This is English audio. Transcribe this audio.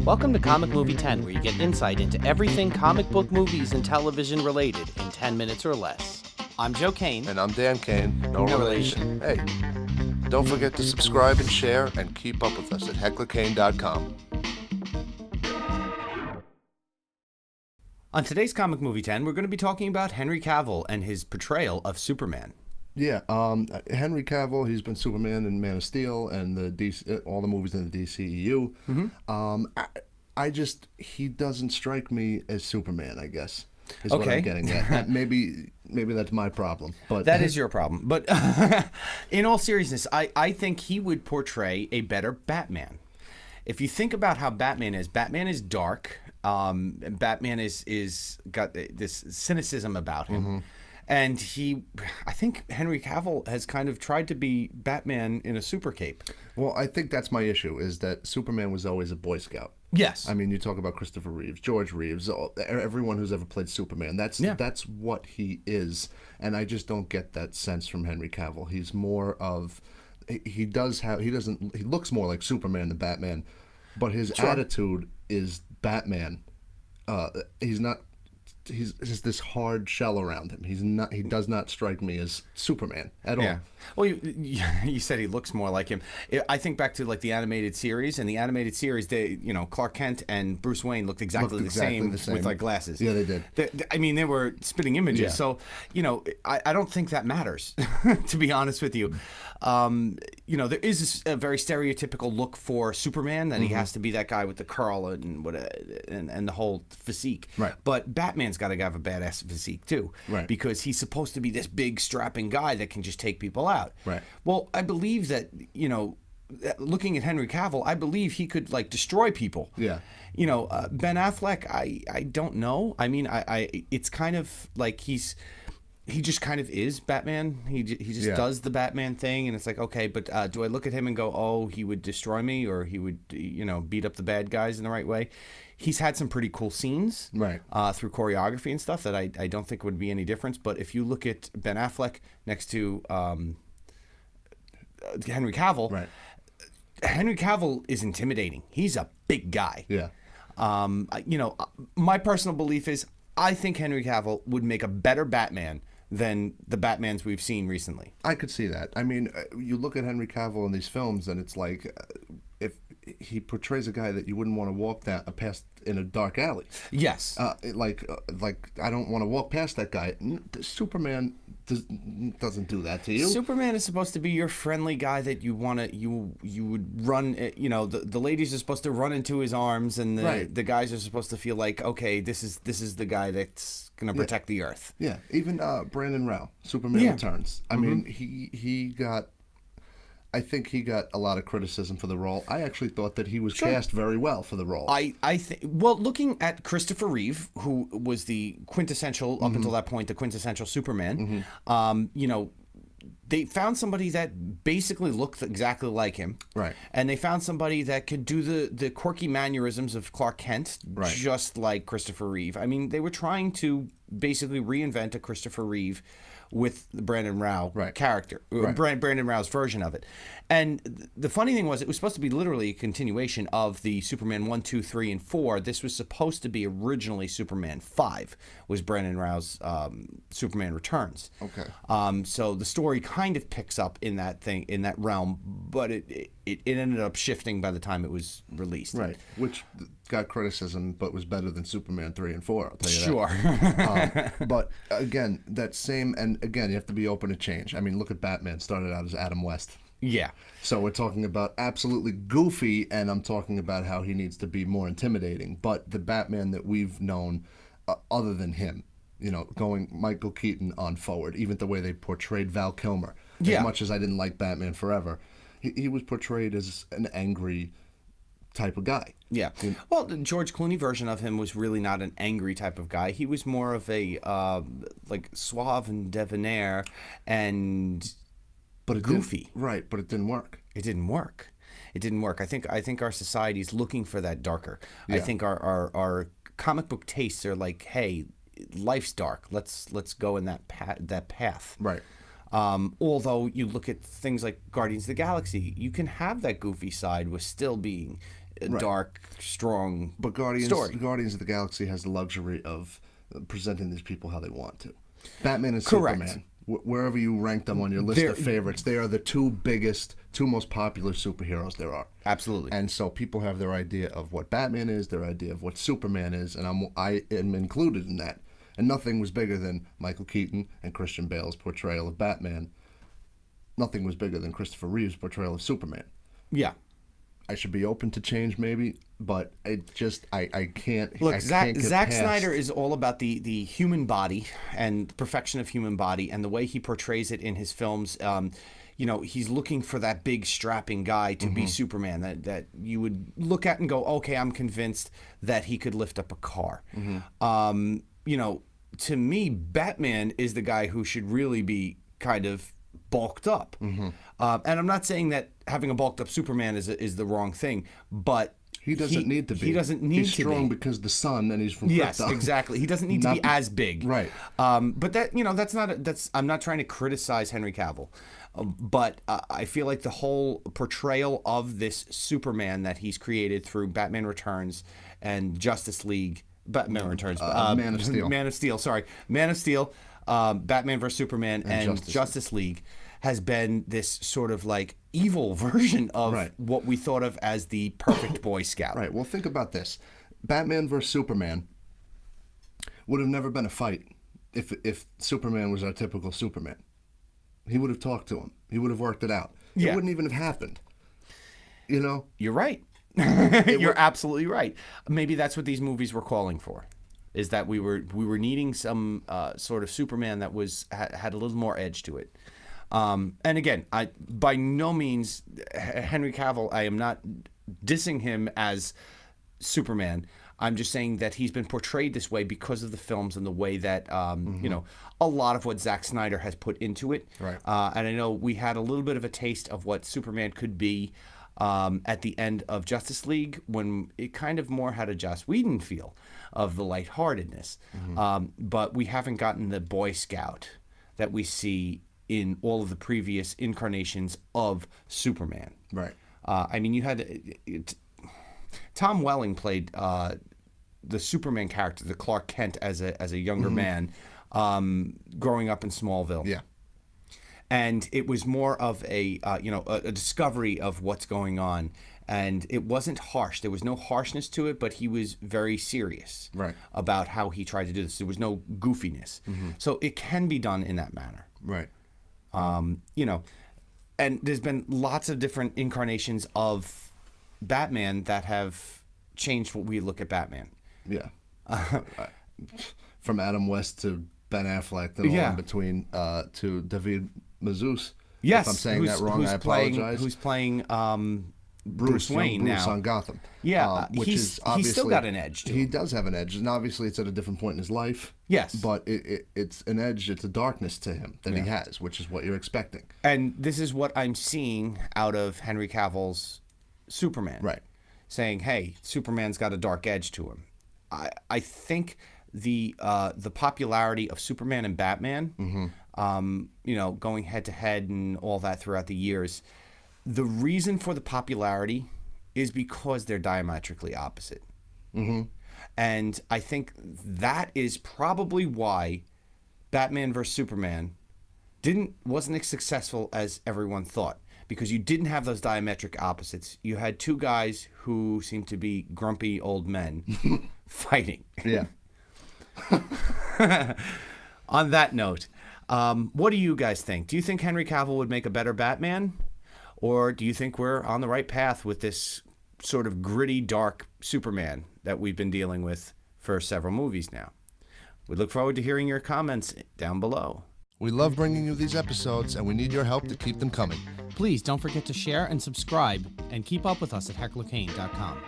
Welcome to Comic Movie 10, where you get insight into everything comic book movies and television related in 10 minutes or less. I'm Joe Kane. And I'm Dan Kane. No relation. Hey, don't forget to subscribe and share and keep up with us at hecklerkane.com. On today's Comic Movie 10, we're going to be talking about Henry Cavill and his portrayal of Superman. Yeah, Henry Cavill, he's been Superman in Man of Steel and the DC, all the movies in the DCEU. Mm-hmm. He doesn't strike me as Superman, I guess, is what Okay. I'm getting at. Maybe that's my problem. But That is your problem. But in all seriousness, I think he would portray a better Batman. If you think about how Batman is dark. Batman is got this cynicism about him. Mm-hmm. And I think Henry Cavill has kind of tried to be Batman in a super cape. Well, I think that's my issue, is that Superman was always a Boy Scout. Yes. I mean, you talk about Christopher Reeves, George Reeves, everyone who's ever played Superman. That's what he is, and I just don't get that sense from Henry Cavill. He's more of he looks more like Superman than Batman, but his attitude is Batman. He's just this hard shell around him. He does not strike me as Superman at all. Well, you said he looks more like him. I think back to like the animated series. And the animated series, Clark Kent and Bruce Wayne looked exactly the same with like glasses. Yeah, they did. They were spitting images. Yeah. So, I don't think that matters, to be honest with you. There is a very stereotypical look for Superman, that he has to be that guy with the curl and the whole physique. Right. But Batman's got to have a badass physique too. Right. Because he's supposed to be this big strapping guy that can just take people out. Right. Well, I believe that, looking at Henry Cavill, I believe he could like destroy people. Yeah. Ben Affleck, I don't know. I mean, it's kind of like he just kind of is Batman. He just does the Batman thing, and it's like, okay, but do I look at him and go, oh, he would destroy me, or he would, beat up the bad guys in the right way? He's had some pretty cool scenes, right, through choreography and stuff that I don't think would be any difference. But if you look at Ben Affleck next to Henry Cavill, right, Henry Cavill is intimidating. He's a big guy. Yeah. My personal belief is I think Henry Cavill would make a better Batman than the Batmans we've seen recently. I could see that. I mean, you look at Henry Cavill in these films, and it's like if he portrays a guy that you wouldn't want to walk past in a dark alley. Yes. Like I don't want to walk past that guy. Superman doesn't do that to you. Superman is supposed to be your friendly guy that you would run. The ladies are supposed to run into his arms, and the guys are supposed to feel like, okay, this is the guy that's going to protect the Earth. Yeah. Even Brandon Routh, Superman Returns. I mean, I think he got a lot of criticism for the role. I actually thought that he was cast very well for the role. Looking at Christopher Reeve, who was the quintessential, up until that point, the quintessential Superman, they found somebody that basically looked exactly like him. Right. And they found somebody that could do the quirky mannerisms of Clark Kent, just like Christopher Reeve. I mean, they were trying to basically reinvent a Christopher Reeve with the Brandon Routh character, Brandon Routh's version of it. And the funny thing was, it was supposed to be literally a continuation of the Superman 1, 2, 3, and 4. This was supposed to be originally Superman 5, was Brandon Routh's Superman Returns. Okay. So the story kind of picks up in that realm, but it ended up shifting by the time it was released. Right. Which got criticism, but was better than Superman 3 and 4, I'll tell you that. Sure. But again, you have to be open to change. I mean, look at Batman, started out as Adam West. Yeah. So we're talking about absolutely goofy, and I'm talking about how he needs to be more intimidating. But the Batman that we've known, other than him, going Michael Keaton on forward, even the way they portrayed Val Kilmer. As much as I didn't like Batman Forever, he was portrayed as an angry type of guy. Yeah. Well, the George Clooney version of him was really not an angry type of guy. He was more of a suave and debonair and goofy. Right, but it didn't work. It didn't work. I think our society's looking for that darker. Yeah. I think our comic book tastes are like, hey, life's dark. Let's go in that path. Right. Although you look at things like Guardians of the Galaxy, you can have that goofy side with still being dark, strong But story. Guardians of the Galaxy has the luxury of presenting these people how they want to. Batman and Correct. Superman, wherever you rank them on your list of favorites, they are the two most popular superheroes there are. Absolutely. And so people have their idea of what Batman is, their idea of what Superman is, and I am included in that. And nothing was bigger than Michael Keaton and Christian Bale's portrayal of Batman. Nothing was bigger than Christopher Reeve's portrayal of Superman. Yeah. I should be open to change, maybe, but it just I can't. Look, I Zack can't get past. Snyder is all about the human body and the perfection of human body, and the way he portrays it in his films. He's looking for that big strapping guy to be Superman that you would look at and go, okay, I'm convinced that he could lift up a car. To me, Batman is the guy who should really be kind of bulked up. And I'm not saying that having a bulked up Superman is the wrong thing, but he doesn't need to be. He doesn't need to be. He's strong because the sun, and he's from Krypton. Yes, exactly. He doesn't need to be as big. Right. But that's I'm not trying to criticize Henry Cavill. But I feel like the whole portrayal of this Superman that he's created through Batman Returns and Justice League, Batman Returns, Man of Steel. Man of Steel, sorry. Man of Steel, Batman vs. Superman, and Justice League has been this sort of like evil version of what we thought of as the perfect Boy Scout. Right. Well, think about this. Batman vs. Superman would have never been a fight if Superman was our typical Superman. He would have talked to him. He would have worked it out. It wouldn't even have happened. You're right. You're absolutely right. Maybe that's what these movies were calling for, is that we were needing some sort of Superman that had a little more edge to it. And again, I by no means Henry Cavill. I am not dissing him as Superman. I'm just saying that he's been portrayed this way because of the films and the way that a lot of what Zack Snyder has put into it. Right. And I know we had a little bit of a taste of what Superman could be at the end of Justice League, when it kind of more had a Joss Whedon feel of the lightheartedness. But we haven't gotten the Boy Scout that we see in all of the previous incarnations of Superman. Right. I mean, you had Tom Welling played the Superman character, the Clark Kent, as a younger man, growing up in Smallville. Yeah. And it was more of a discovery of what's going on, and it wasn't harsh. There was no harshness to it, but he was very serious about how he tried to do this. There was no goofiness, so it can be done in that manner. Right. And there's been lots of different incarnations of Batman that have changed what we look at Batman. Yeah. From Adam West to Ben Affleck, and all in between, to David Mazouz. Yes. If I'm saying that wrong, I apologize. Who's playing Bruce Wayne Bruce now on Gotham. Yeah, which is obviously, he's still got an edge to him. He does have an edge, and obviously it's at a different point in his life. Yes. But it's an edge, it's a darkness to him that he has, which is what you're expecting. And this is what I'm seeing out of Henry Cavill's Superman. Right. Saying, hey, Superman's got a dark edge to him. I think the popularity of Superman and Batman, going head to head and all that throughout the years, the reason for the popularity is because they're diametrically opposite. And I think that is probably why Batman vs. Superman wasn't as successful as everyone thought, because you didn't have those diametric opposites. You had two guys who seemed to be grumpy old men fighting. Yeah. On that note, what do you guys think? Do you think Henry Cavill would make a better Batman? Or do you think we're on the right path with this sort of gritty, dark Superman that we've been dealing with for several movies now? We look forward to hearing your comments down below. We love bringing you these episodes, and we need your help to keep them coming. Please don't forget to share and subscribe, and keep up with us at hecklerkane.com.